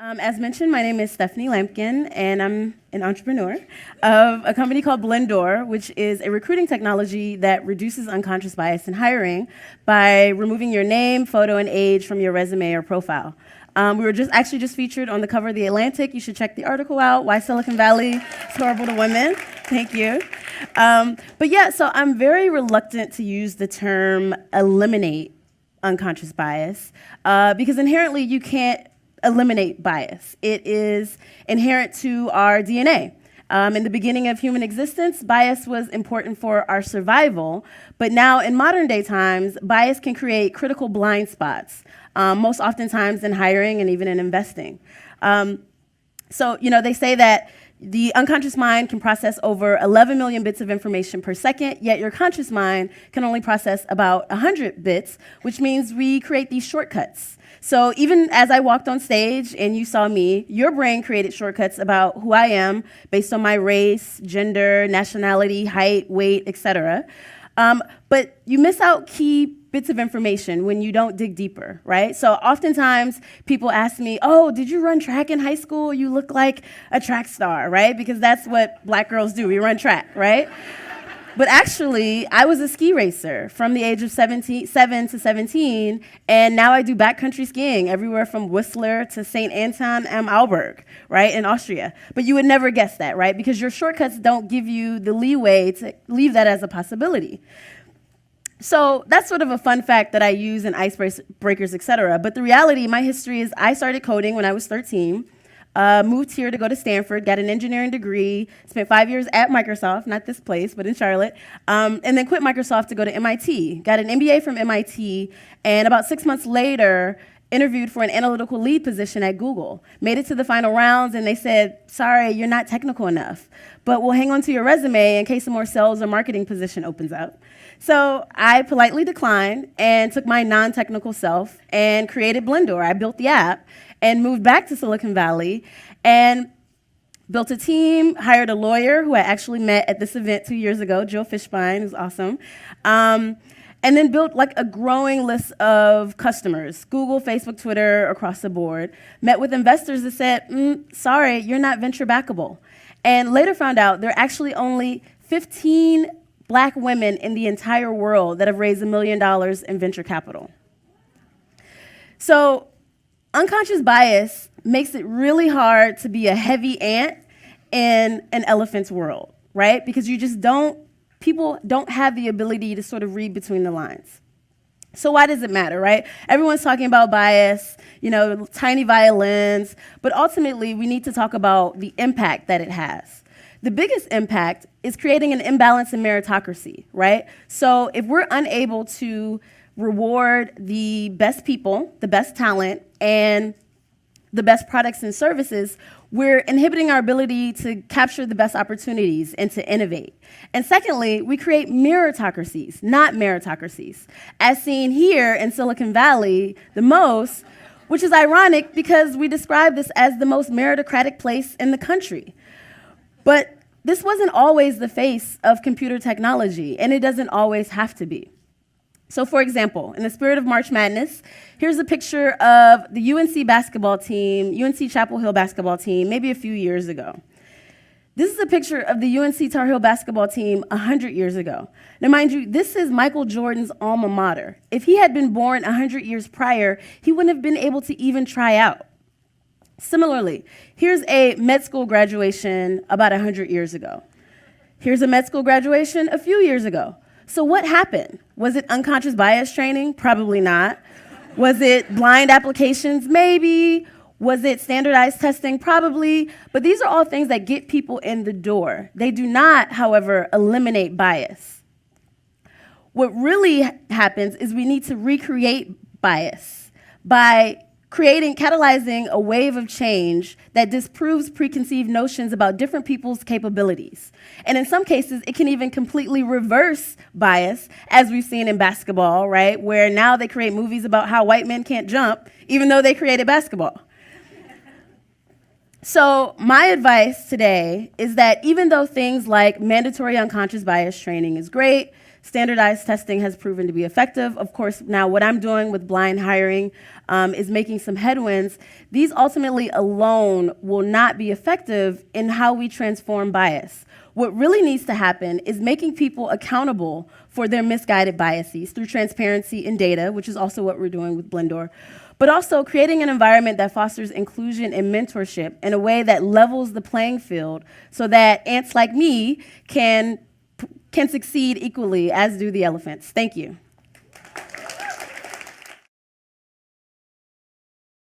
As mentioned, my name is Stephanie Lampkin, and I'm an entrepreneur of a company called Blendoor, which is a recruiting technology that reduces unconscious bias in hiring by removing your name, photo, and age from your resume or profile. We were just featured on the cover of The Atlantic. You should check the article out, Why Silicon Valley is Horrible to Women. Thank you. So I'm very reluctant to use the term eliminate unconscious bias because inherently you can't eliminate bias. It is inherent to our DNA. In the beginning of human existence, bias was important for our survival, but now in modern day times, bias can create critical blind spots, most oftentimes in hiring and even in investing. They say that the unconscious mind can process over 11 million bits of information per second, yet your conscious mind can only process about 100 bits, which means we create these shortcuts. So even as I walked on stage and you saw me, your brain created shortcuts about who I am based on my race, gender, nationality, height, weight, etc. But you miss out key bits of information when you don't dig deeper, right? So oftentimes people ask me, oh, did you run track in high school? You look like a track star, right? Because that's what black girls do, we run track, right? But actually, I was a ski racer from the age of 7 to 17, and now I do backcountry skiing everywhere from Whistler to St. Anton am Arlberg, right, in Austria. But you would never guess that, right? Because your shortcuts don't give you the leeway to leave that as a possibility. So that's sort of a fun fact that I use in icebreakers, et cetera. But the reality, my history is I started coding when I was 13, moved here to go to Stanford, got an engineering degree, spent 5 years at Microsoft, not this place, but in Charlotte, and then quit Microsoft to go to MIT. Got an MBA from MIT, and about 6 months later, interviewed for an analytical lead position at Google. Made it to the final rounds, and they said, sorry, you're not technical enough, but we'll hang on to your resume in case a more sales or marketing position opens up. So I politely declined and took my non-technical self and created Blendoor. I built the app and moved back to Silicon Valley and built a team, hired a lawyer who I actually met at this event 2 years ago, Jill Fishbein, who's awesome, and then built like a growing list of customers, Google, Facebook, Twitter, across the board. Met with investors that said, sorry, you're not venture backable. And later found out there are actually only 15 black women in the entire world that have raised $1 million in venture capital. So unconscious bias makes it really hard to be a heavy ant in an elephant's world, right? Because people don't have the ability to sort of read between the lines. So why does it matter, right? Everyone's talking about bias, tiny violins, but ultimately we need to talk about the impact that it has. The biggest impact is creating an imbalance in meritocracy, right? So if we're unable to reward the best people, the best talent, and the best products and services, we're inhibiting our ability to capture the best opportunities and to innovate. And secondly, we create mirrorocracies, not meritocracies, as seen here in Silicon Valley the most, which is ironic because we describe this as the most meritocratic place in the country. But this wasn't always the face of computer technology, and it doesn't always have to be. So for example, in the spirit of March Madness, here's a picture of the UNC basketball team, UNC Chapel Hill basketball team, maybe a few years ago. This is a picture of the UNC Tar Heel basketball team 100 years ago. Now mind you, this is Michael Jordan's alma mater. If he had been born 100 years prior, he wouldn't have been able to even try out. Similarly, here's a med school graduation about 100 years ago. Here's a med school graduation a few years ago. So what happened? Was it unconscious bias training? Probably not. Was it blind applications? Maybe. Was it standardized testing? Probably. But these are all things that get people in the door. They do not, however, eliminate bias. What really happens is we need to recreate bias by catalyzing a wave of change that disproves preconceived notions about different people's capabilities. And in some cases, it can even completely reverse bias, as we've seen in basketball, right? Where now they create movies about how white men can't jump, even though they created basketball. So my advice today is that even though things like mandatory unconscious bias training is great, Standardized testing has proven to be effective. Of course, now what I'm doing with blind hiring is making some headwinds. These ultimately alone will not be effective in how we transform bias. What really needs to happen is making people accountable for their misguided biases through transparency in data, which is also what we're doing with Blendoor, but also creating an environment that fosters inclusion and mentorship in a way that levels the playing field so that ants like me can succeed equally, as do the elephants. Thank you.